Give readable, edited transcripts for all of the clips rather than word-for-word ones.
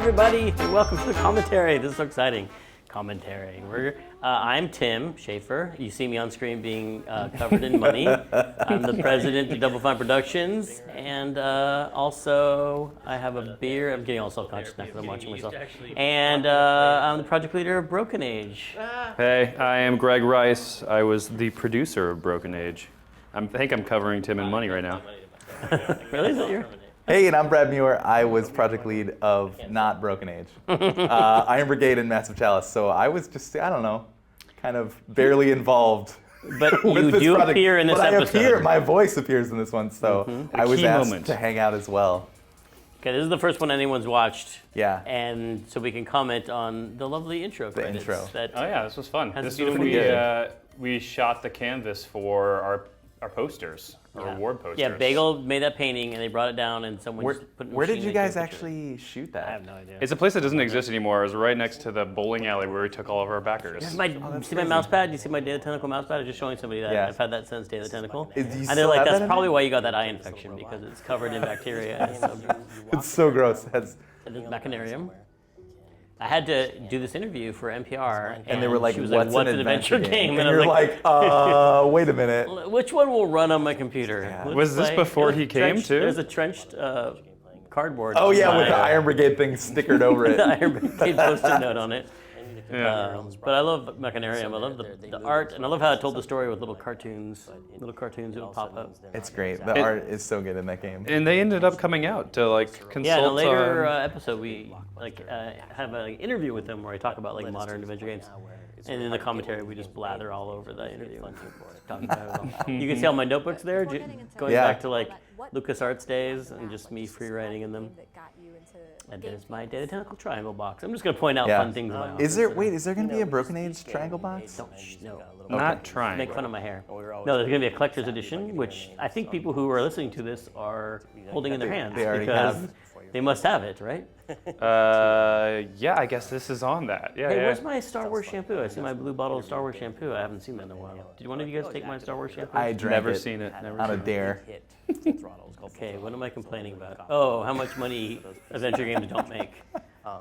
everybody, and welcome to the commentary. This is so exciting. Commentary. I'm Tim Schaefer. You see me on screen being covered in money. I'm the president of Double Fine Productions, and also I have a beer. I'm getting all self-conscious now because I'm watching myself. And I'm the project leader of Broken Age. Hey, I am Greg Rice. I was the producer of Broken Age. I think I'm covering Tim in money right now. Really? Is that your? Hey, and I'm Brad Muir. I was project lead of not Broken Age, Iron Brigade and Massive Chalice. So I was just, I don't know, kind of barely involved. But you do project. appear in this but episode. I appear, my voice appears in this one, so I was asked to hang out as well. Okay, this is the first one anyone's watched. Yeah. And so we can comment on the lovely intro credits. The intro. That Oh yeah, this was fun. Has This a was beautiful we shot the canvas for our posters, our award posters. Yeah, Bagel made that painting and they brought it down and someone just put a Where did machine you guys into a picture. actually shoot that? I have no idea. It's a place that doesn't exist anymore. It was right next to the bowling alley where we took all of our backers. You see my mouse pad? Do you see my Day of the Tentacle mouse pad? I was just showing somebody that. Yeah. I've had that since Day of the Tentacle. Do you And still they're like, have that's that in probably there? why you got that eye infection, because it's covered in bacteria. It's so gross. It is Machinarium. I had to do this interview for NPR, And they were like, she was what's like, an adventure game? And I you're was like, wait a minute. which one will run on my computer? Yeah. Let's Was this play- before he came, trenched- too? There's a trenched cardboard. Oh yeah, on with the my- Iron Brigade thing stickered over it. the Iron Brigade post-it note on it. Yeah. But I love Machinarium. I love the art, and I love how it told the story with little cartoons that would pop up. It's great. The art is so good in that game. And they ended up coming out to like consult. Yeah, in a later on- episode, we have an interview with them where I talk about like modern adventure games, and in the commentary we just blather all over the interview. Talking about it all. You can see all my notebooks there, going Yeah. back to like LucasArts days, and just me free writing in them. And there's my Day of the Tentacle triangle box. I'm just gonna point out fun things in my office. Is there going to be a Broken Age triangle box? No. Not trying. Make fun of my hair. No, there's going to be a collector's edition, which I think people who are listening to this are holding in their hands. They already because have. They must have it, right? Yeah, I guess this is on that. Yeah, Hey, yeah. where's my Star Wars shampoo? I see my blue bottle of Star Wars shampoo. I haven't seen that in a while. Did one of you guys take my Star Wars shampoo? I drank Never it seen it. Never on a seen it. dare. Okay, what am I complaining about? Oh, how much money adventure games don't make.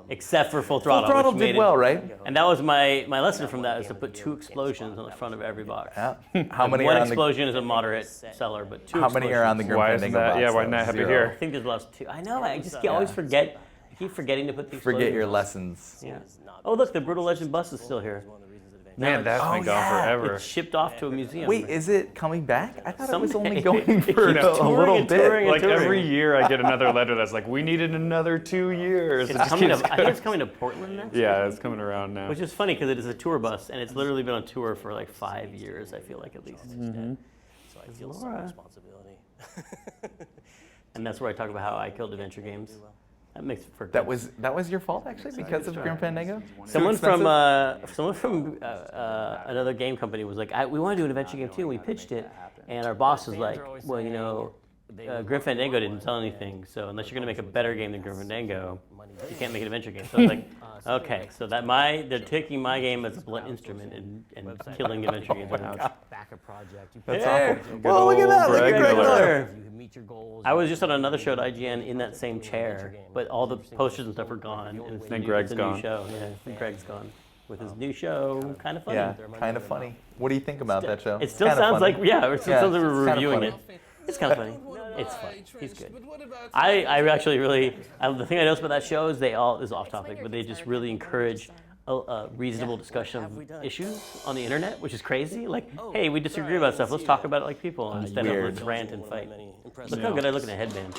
Except for Full Throttle. Full Throttle which did made well, it, right? And that was my lesson from that, is to put 2 explosions on the front of every box. Yeah. How many One are on the? explosion is a moderate seller, but 2 How many are on the explosions- Grim Why isn't Fandango that? box? Yeah, why though? not have it 0. here? I think there's lost 2. I know, I just always forget. I keep forgetting to put the explosions Forget your on. lessons. Yeah. Oh, look, the Brutal Legend bus is still here. Man, that's been gone yeah. forever. It's shipped off to a museum. Wait, is it coming back? I thought it was Someday. only going It for keeps a touring little and bit. touring and Like touring. every year, I get another letter that's like, "We needed another 2 years." It's It just coming keeps to, I think it's coming to Portland next. Yeah, it's coming around now. Which is funny because it is a tour bus, and it's literally been on tour for like 5 years, I feel like, at least. So I feel some Laura. responsibility. And that's where I talk about how I killed adventure games. That makes for That was your fault actually because of Grim Fandango. Someone Too expensive? from another game company was like, we want to do an adventure game too. And we pitched it, and our boss was like, well, you know, Grim Fandango didn't sell anything, so unless you're going to make a better game than Grim Fandango, you can't make an adventure game. So I was like, okay, so they're taking my game as a blunt instrument and killing the adventure games. Back a project. That's There. awful. Well, look at that! Look at Greg Greg Miller. Miller. You meet your goals. I was just on another show at IGN in that same chair, but all the posters and stuff are gone. And it's And new- Greg's it's a new gone. show. Yeah, and Greg's gone with his new show. Kind of funny. Yeah, kind of funny. What do you think about that show? It still Kinda sounds funny. like it still sounds like we're it's kinda reviewing funny. it. It's kind of funny. It's fun. He's good. I actually really the thing I noticed about that show is this is off topic, but they just really encourage a reasonable discussion of issues on the internet, which is crazy. Like, hey, we disagree about stuff. Let's talk about it like people instead of weird. let's rant and fight. Look how good I look in a headband.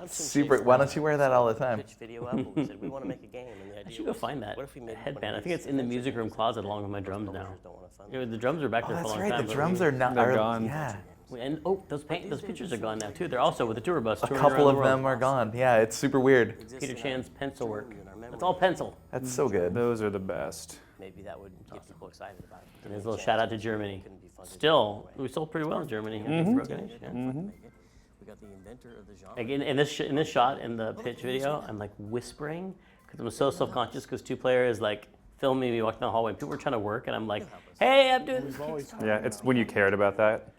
Super. Why don't you wear that all the time? Pitch video up, and we said we want to make a game, and the I idea should go was, find that what if we made headband. I think it's in the music room closet along with my drums now. don't want to fund You know, the drums are back there for a That's long right. time. The but drums are not. They're are gone. Yeah. And those pictures are gone now too. They're also with the tour bus. A couple of them are gone. Yeah, it's super weird. Peter Chan's pencil work. It's all pencil. That's so good. Those are the best. Maybe that would get people excited about it. And there's a little shout out to Germany. Couldn't be funded. Still, we sold pretty well in Germany. Mm-hmm. Broken Age, yeah. We got the inventor of the genre. Again, in this shot in the pitch video, I'm like whispering because I'm so self-conscious because 2-player is like filming me walking down the hallway. People were trying to work, and I'm like, "Hey, I'm doing this." Yeah, it's when you cared about that.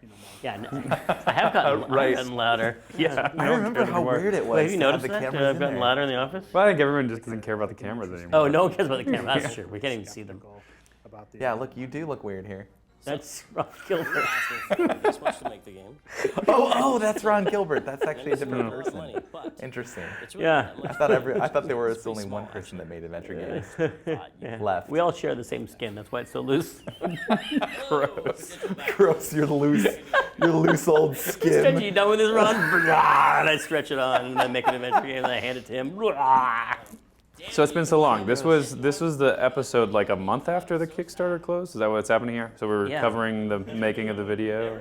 Yeah, I have gotten, Right. I've gotten louder. Yeah. I remember how weird it was. Wait, have you to have noticed the that? cameras I've in gotten there. louder in the office. Well, I think everyone just doesn't care about the cameras anymore. Oh, no one cares about the camera. That's true. We can't even see them. Yeah, look, you do look weird here. That's Ron Gilbert. Asking for this much to make the game. Oh, that's Ron Gilbert. That's actually a different person. Money, but Interesting. it's really Yeah. not much. I thought there was only one person that made adventure games left. We all share the same skin. That's why it's so loose. Gross. Gross. You're loose old Stretchy, skin. you done with this, Ron? And I stretch it on, and I make an adventure game, and I hand it to him. So it's been so long. This was the episode like a month after the Kickstarter closed. Is that what's happening here? So we're Yeah. covering the making of the video.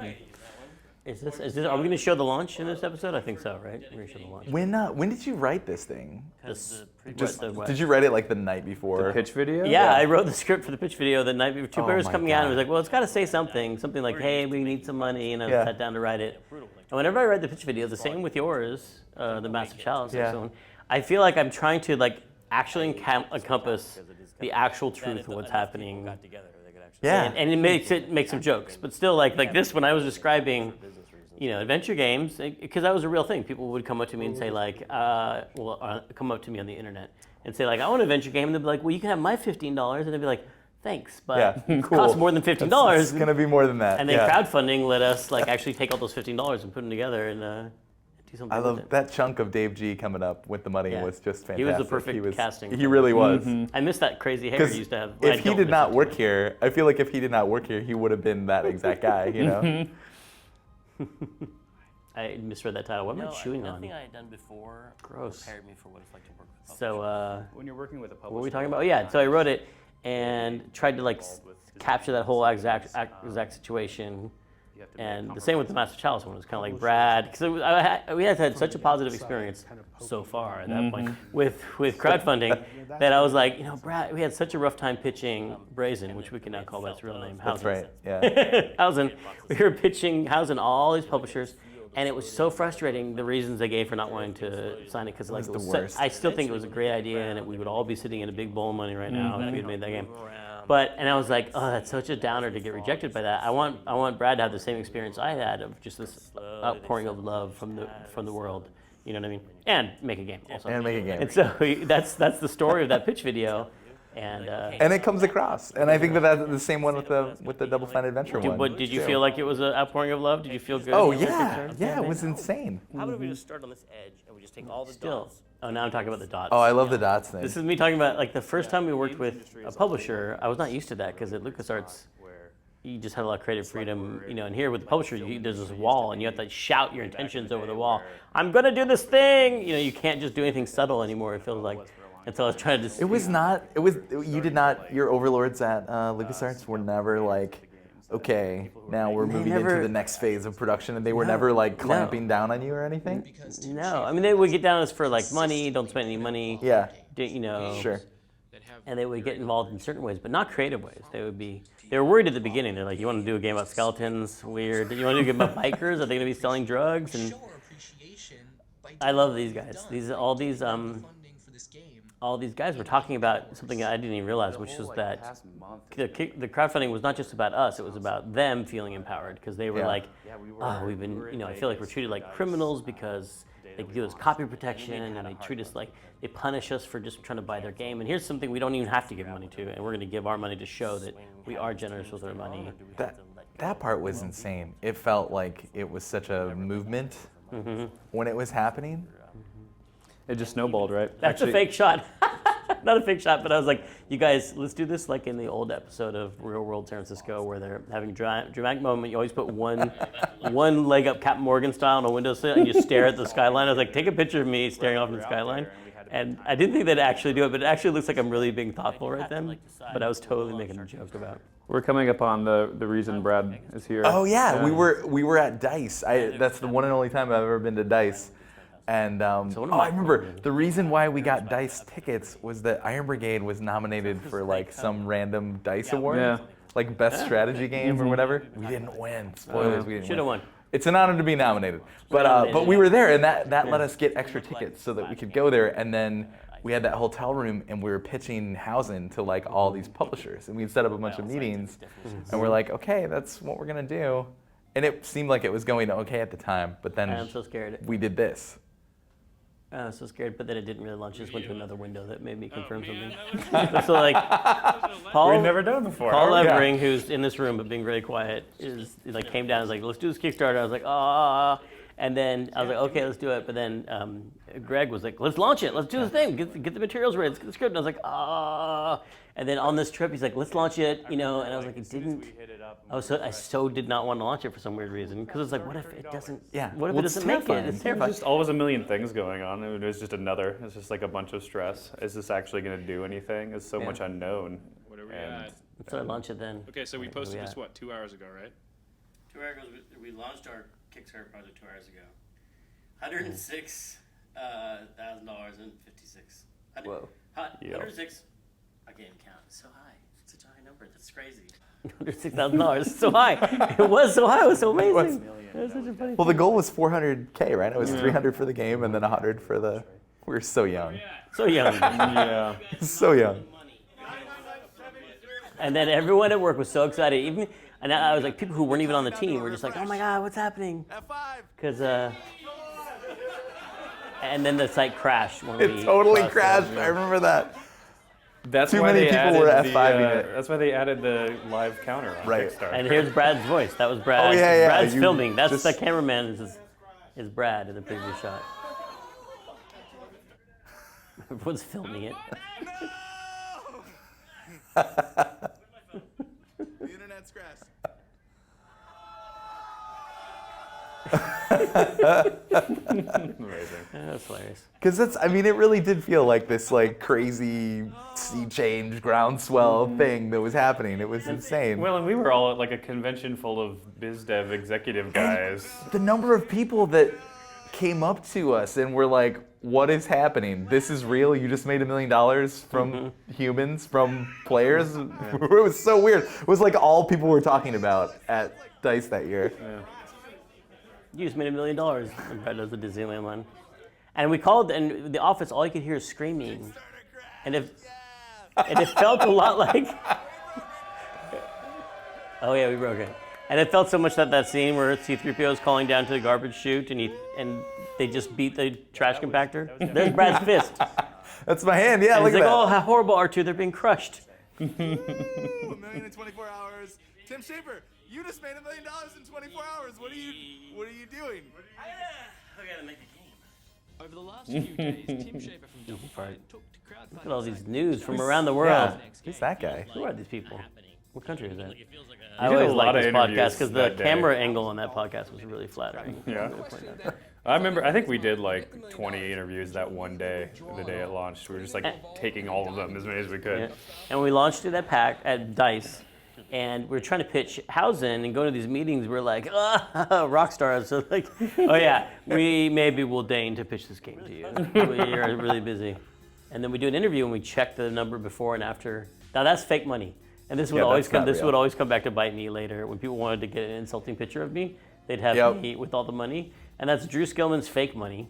Is this? Are we going to show the launch in this episode? I think so, right? We're going to show the launch. When did you write this thing? What? Did you write it like the night before? The pitch video. Yeah, I wrote the script for the pitch video the night before. Two Oh Bears my coming out, and God. was like, well, it's got to say something like, hey, we need some money, and I Yeah. sat down to write it. And whenever I write the pitch video, the same with yours, the Massive Chalice Yeah. episode, I feel like I'm trying to like actually encompass the actual truth of what's happening. Yeah. And it makes some jokes, but still like this when I was describing, adventure games, because that was a real thing. People would come up to me and say like, come up to me on the internet and say like, I want an adventure game, and they'd be like, well, you can have my $15, and they'd be like, thanks, but Yeah, it cool. costs more than It's $15. gonna be more than that. And then yeah. crowdfunding let us like actually take all those $15 and put them together and do something I with love it. that chunk of Dave G coming up with the money Yeah. was just fantastic. He was the perfect casting. He really was. I miss that crazy hair he used to have. I If he don't did miss not it. work here, I feel like if he did not work here, he would have been that exact guy. You know. I misread that title. What am I chewing on? Nothing I had done before Gross. prepared me for what it's like to work with So When you're working with a publisher. what were we talking about? Oh yeah, so I wrote it and tried to like capture that whole exact situation. And the same with the Master Chalice one. It was kind of like Brad, because we had had such a positive experience so far at that point with crowdfunding that I was like, Brad, we had such a rough time pitching Brazen, which we can now call by its real name, That's Housen. right. Yeah. Housen. We were pitching Housen all these publishers, and it was so frustrating the reasons they gave for not wanting to sign it, because like was the so- worst. I still think it was a great idea, and we would all be sitting in a big bowl of money right now if we had made that game. And I was like, oh, that's such a downer to get rejected by that. I want Brad to have the same experience I had of just this outpouring of love from the world. You know what I mean? And make a game also. And make a game. And so that's the story of that pitch video. And And it comes across. And I think that's the same one with the Double Fine Adventure one. did you too. feel like it was an outpouring of love? Did you feel good? Oh when you were yeah, concerned? yeah, it was insane. How about if we just start on this edge and we just take all the Still. dots? Oh, now I'm talking about the dots. Oh, I love the dots thing. This is me talking about like the first time we worked with a publisher. I was not used to that because at LucasArts, you just had a lot of creative freedom, and here with the publisher, there's this wall, and you have to shout your intentions over the wall. I'm gonna do this thing. You can't just do anything subtle anymore. It feels like. And so I was trying to. It was not. It was. You did not. Your overlords at LucasArts were never like, okay, now we're moving never- into the next phase of production, and they were never like clamping down on you or anything. No, I mean they would get down as for like money. Don't spend any money. Yeah. Sure. Sure. And they would get involved in certain ways, but not creative ways. They were worried at the beginning. They're like, you want to do a game about skeletons? Weird. You want to do a game about bikers? Are they going to be selling drugs? And I love these guys. All these guys were talking about something I didn't even realize, which was that the crowdfunding was not just about us. It was about them feeling empowered because they were Yeah. like, oh, we've been, I feel like we're treated like criminals because they do us copy protection and they treat us like, they punish us for just trying to buy their game. And here's something we don't even have to give money to, and we're going to give our money to show that we are generous with our money. That part was insane. It felt like it was such a movement when it was happening. It just snowballed, right? That's a fake shot. Not a fake shot, but I was like, you guys, let's do this like in the old episode of Real World San Francisco where they're having a dramatic moment. You always put one leg up Captain Morgan style on a windowsill and you stare at the skyline. I was like, take a picture of me staring off in the skyline. And I didn't think they'd actually do it, but it actually looks like I'm really being thoughtful right then. But I was totally making a joke about it. We're coming up on the reason Brad is here. Oh yeah, we were at Dice. That's the one and only time I've ever been to Dice. And I remember the reason why we got Dice tickets was that Iron Brigade was nominated for like some random Dice award, Yeah. like best strategy game or whatever. We didn't win. Spoilers, we didn't Should have win. won. It's an honor to be nominated, but we were there, and that let us get extra tickets so that we could go there. And then we had that hotel room and we were pitching Housen to like all these publishers, and we'd set up a bunch of meetings, and we're like, okay, that's what we're gonna do, and it seemed like it was going okay at the time, but then I'm so scared. we did this. I was so scared, but then it didn't really launch. It just went to another window that made me confirm something. So like, Paul, We've never done it before. Paul Yeah. Levering, who's in this room but being very quiet, came down and was like, let's do this Kickstarter. I was like, ah. And then I was like, okay, let's do it. But then Greg was like, let's launch it. Let's do this thing. Get the materials ready. Let's get the script. And I was like, ah. And then on this trip, he's like, let's launch it. And I was like, it didn't. I so did not want to launch it for some weird reason. Because it's like, what if it doesn't? Yeah. What if Well, it it's doesn't make it? terrifying. It's terrifying. Just always a million things going on. It was just it's just like a bunch of stress. Is this actually going to do anything? There's so much unknown. What are we And- at? So I launched it then. Okay, so we Where posted we this, at? what, 2 hours ago, right? 2 hours ago, we launched our Kickstarter project 2 hours ago. $106,000.56. Whoa. Yep. 106. I can't even count. It's so high. It's such a high number. That's crazy. $106,000. So high. It was so high. It was so amazing. It was such a funny. Well, the goal was 400K, right? It was 300 for the game and then 100 for the. We were so young, So young. Yeah. so young. And then everyone at work was so excited. And I was like, people who weren't even on the team were just like, oh my God, what's happening? Because, and then the site crashed when It we totally crossed crashed. the- I remember that. That's Too why many they people were added F5ing the, it. That's why they added the live counter on Right. Kickstarter. And here's Brad's voice. That was Brad. Oh, yeah. Brad's You filming. That's just- the cameraman is Brad in the previous shot. Everyone's filming it. The internet's crashed. Amazing. That's hilarious. Because it really did feel like this like crazy sea change groundswell thing that was happening. It was insane. Well, and we were all at like a convention full of biz dev executive guys. The number of people that came up to us and were like, what is happening? This is real? You just made $1 million from humans, from players? It was so weird. It was like all people were talking about at DICE that year. Yeah. You just made $1 million. And Brad does the Disneyland one. And we called, and the office, all you could hear is screaming. And it felt a lot like, oh yeah, we broke it. And it felt so much like that scene where C-3PO is calling down to the garbage chute, and they just beat the trash compactor. There's Brad's fist. That's my hand, yeah, And look he's at like, that. oh, how horrible, R2, they're being crushed. $1 million in 24 hours. Tim Schafer, you just made $1 million in 24 hours. What are you doing? I gotta make a game. Over the last few days, Tim Schafer from Double Fine took to crowdfunding. Look at all these news from around the world. Yeah. Who's that guy? Who are these people? What country is that? It feels like I did a always lot like of this podcast interviews because the that day. camera angle on that podcast was really flattering. Yeah. I'm gonna point that out. I think we did like 20 interviews that one day, the day it launched. We were just like taking all of them, as many as we could. Yeah. And we launched it at DICE, and we were trying to pitch Housen and go to these meetings. We're like, rock stars. So like, oh yeah, we maybe will deign to pitch this game to you. We are really busy. And then we do an interview and we check the number before and after. Now that's fake money. And this would Yeah, always that's come. not This real. would always come back to bite me later when people wanted to get an insulting picture of me. They'd have Yep. me with all the money, and that's Drew Skillman's fake money.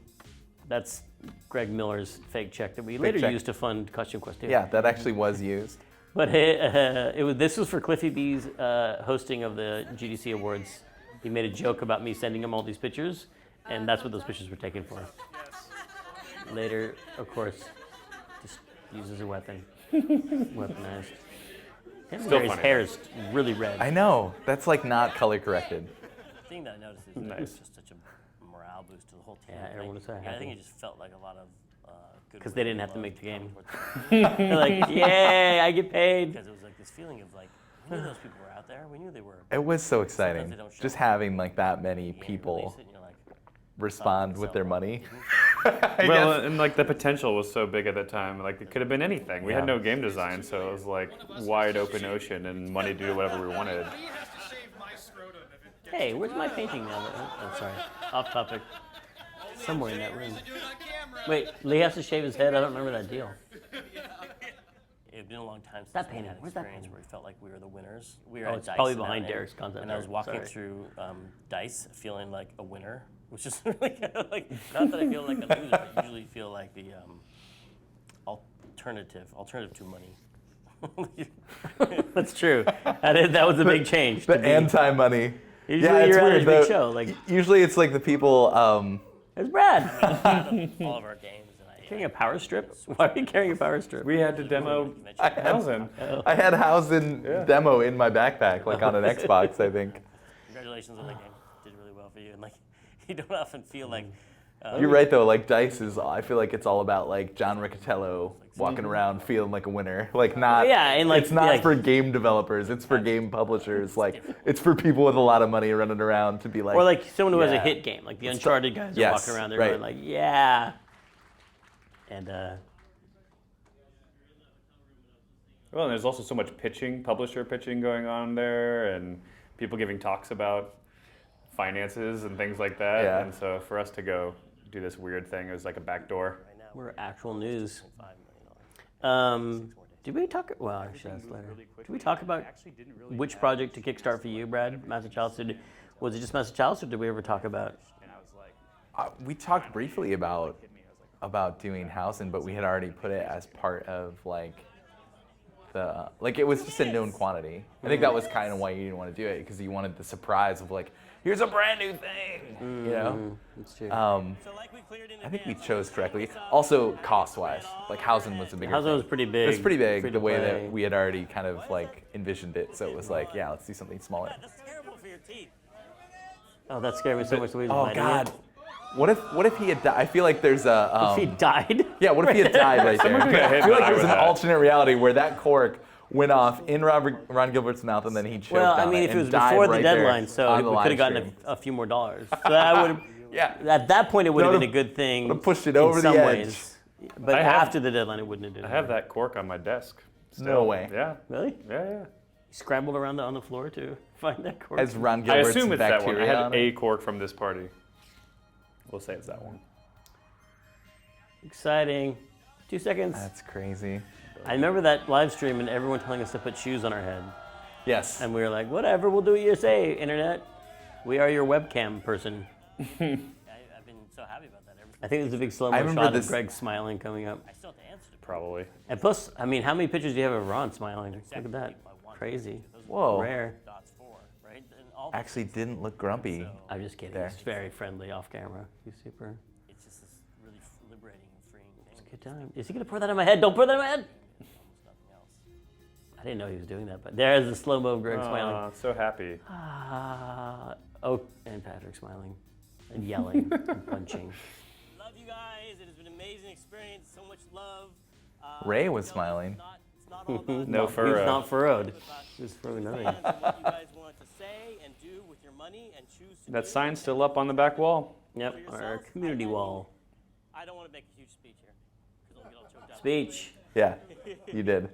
That's Greg Miller's fake check that we later check. used to fund Costume Quest 2. Yeah, that actually was used. But this was for Cliffy B's hosting of the GDC Awards. He made a joke about me sending him all these pictures, and that's what those pictures were taken for. Later, of course, just used as a weapon. Weaponized. His Still funny. hair is really red. I know. That's like not color corrected. The thing that I noticed is that it was just such a morale boost to the whole team. Yeah, everyone was so I happy. think it just felt like a lot of good. 'Cause they didn't have to make the game. They're like, yay, I get paid. Because it was like this feeling of like, we knew those people were out there. We knew they were. It was so exciting. they don't show Just it. having like that many You release people it and you're like, respond with their money. Well, and like the potential was so big at the time. Like it could have been anything. We Yeah. had no game design, so it was like wide open ocean and money to do whatever we wanted. Hey, where's my painting now? I'm sorry, off topic. Somewhere in that room. Wait, Lee has to shave his head? I don't remember that deal. it had been a long time since That we painting, had an where's that experience painting? where we felt like we were the winners. We were Oh, at it's DICE probably in that behind night, Derek's concept and I was art. walking Sorry. through DICE feeling like a winner, which is really kind of like, not that I feel like a loser, but I usually feel like the alternative to money. That's true. That was a big change. The anti-money. Usually it's you're on a weird, big though. show. Like, Usually it's like the people. there's Brad. All of our games, and Carrying a power strip? Why are you carrying a power strip? We had to demo Hausen. I had Hausen demo in my backpack, like on an Xbox, I think. congratulations on that game. Did really well for you, and like you don't often feel like. You're right though. Like Dice is, I feel like it's all about like John Riccatello walking around feeling like a winner. Like not. Yeah, and like it's not like, for game developers. It's for game publishers. Like it's for people with a lot of money running around to be like. or like someone who has a yeah. hit game, like the Uncharted guys are Yes, walking around there right. going like, yeah. And Well, and there's also so much pitching, publisher pitching going on there, and people giving talks about finances and things like that. Yeah. And so for us to go do this weird thing, it was like a backdoor. we're actual news. $5 million. Did we talk? Well, actually, that's later. Did we talk about which project to kickstart for you, Brad? Master Chalice? Was it just Master Chalice, or did we ever talk about? We talked briefly about doing Hausen, but we had already put it as part of like the like it was just a known quantity. I think that was kind of why you didn't want to do it because you wanted the surprise of like here's a brand new thing, you know. That's true. So like we cleared in I think we advance, chose correctly. Also, cost-wise, like Hausen was a bigger. Hausen was thing. pretty big. It's pretty big free the to way play. that we had already kind of like envisioned it. So it was like, yeah, let's do something smaller. That's terrible for your teeth. Oh, that scared me so much. The way he was Oh biting God. it. What if he had died? I feel like there's a. If he died. Yeah, what if he had died right there? Someone got hit I feel like by there's an that. alternate reality where that cork went off in Ron Gilbert's mouth and then he choked Well, I on mean, if it and was died before the right there deadline, so on we the could live have gotten stream. a few more dollars. So that would. Yeah. At that point, it would have That been a good thing. would've pushed it in over the some edge. ways. But I have- after the deadline, it wouldn't have done. I have that cork on my desk. No still. way. Yeah. Really? Yeah, yeah. You scrambled around on the floor to find that cork. As Ron I Gilbert's assume it's that one. I bacteria had on it. a cork from this party. We'll say it's that one. Exciting. 2 seconds. That's crazy. I remember that live stream and everyone telling us to put shoes on our head. Yes. And we were like, whatever, we'll do what you say, internet. We are your webcam person. I've been so happy about that. I think there's a big slow-mo I remember shot this- of Greg smiling coming up. I still have to answer to Probably. And plus, I mean, how many pictures do you have of Ron smiling? Look at that. Crazy. Whoa. Rare. dots for, right? And all Actually didn't look grumpy. I'm just kidding. There. He's very friendly off camera. He's super. it's just this really liberating and freeing thing. Good time. Is he gonna pour that on my head? Don't pour that on my head. Almost nothing else. I didn't know he was doing that, but there's the slow mo of Greg smiling. Aw, so happy. Oh, and Patrick smiling and yelling and punching. Love you guys. It has been an amazing experience. So much love. Ray was you know, smiling. It's not all about No He's furrow. not furrowed. it's about He's furrowing nothing. fans and what you guys want to say and do with your money and choose to That do. sign's still up on the back wall. Yep, our community wall. I don't want to make a huge speech here because I'll get all choked up. Speech. Yeah, you did.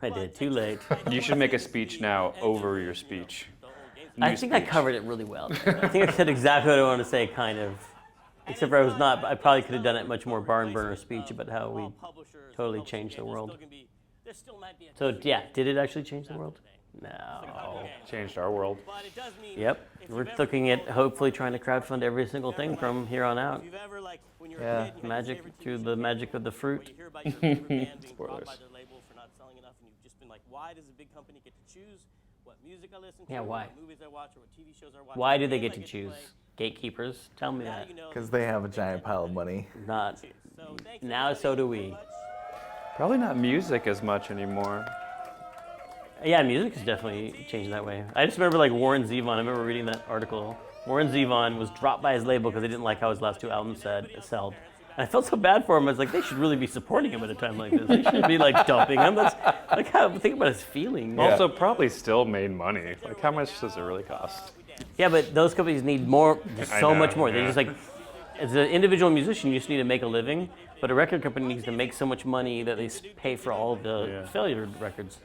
I did. Too late. You should make a speech now over your speech. The whole game's I New think I speech. covered it really well. I think I said exactly what I wanted to say, kind of. Except for I was not. I probably could have done it much more barn burner speech about how we. totally changed the world. So yeah, did it actually change the world? No. Changed our world. But it does mean Yep. We're looking at hopefully trying to crowdfund every single thing from here on out. if you've ever like when you're Yeah. a kid, you had your Magic favorite through TV the show, magic of the or fruit. you hear about your favorite band being dropped Spoilers. by their label for not selling enough, and you've just been like, why does a big company get to choose what music I listen to, Yeah, why? what movies I watch, or what TV shows I watch? Why what do they games get I to choose? play? Gatekeepers? Tell me Now that. you know Because they have a giant pile of money. Not. So thank you Now everybody so do very we. much. Probably not music as much anymore. Yeah, music has definitely changed that way. I just remember like Warren Zevon. I remember reading that article. Warren Zevon was dropped by his label because they didn't like how his last 2 albums sold. And I felt so bad for him. I was like, they should really be supporting him at a time like this. They shouldn't be like dumping him. That's like how think about his feelings. Yeah. Also, probably still made money. Like, how much does it really cost? Yeah, but those companies need more, just I so know, much more. They yeah. just like, as an individual musician, you just need to make a living. But a record company needs to make so much money that they pay for all of the Yeah. failure records.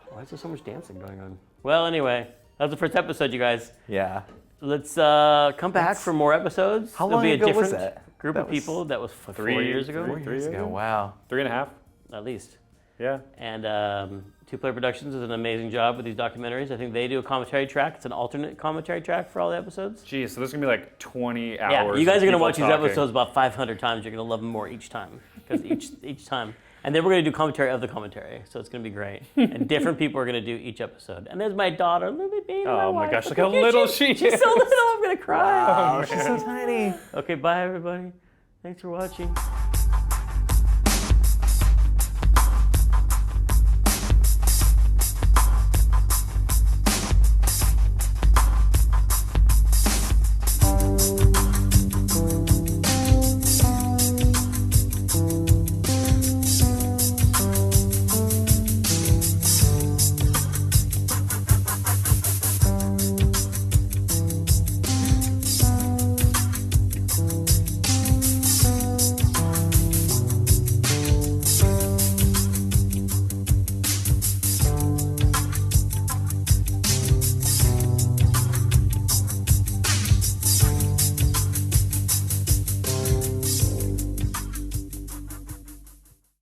Why is there so much dancing going on? Well, anyway, that was the first episode, you guys. Yeah. Let's come back for more episodes. How There'll long be a ago was different that? group That of was people. That was 4 3 years ago, 4 years ago. Wow. 3.5. at least. Yeah. And Two Player Productions does an amazing job with these documentaries. I think they do a commentary track. It's an alternate commentary track for all the episodes. Geez, so there's gonna be like 20 hours. Yeah, you guys of are gonna people watch these talking. episodes about 500 times. You're gonna love them more each time because each time. And then we're going to do commentary of the commentary. So it's going to be great. And different people are going to do each episode. And there's my daughter, Lily Bean. Oh my wife. gosh, look how little she is. She's so little, I'm going to cry. Oh, she's so tiny. Okay, bye everybody. Thanks for watching.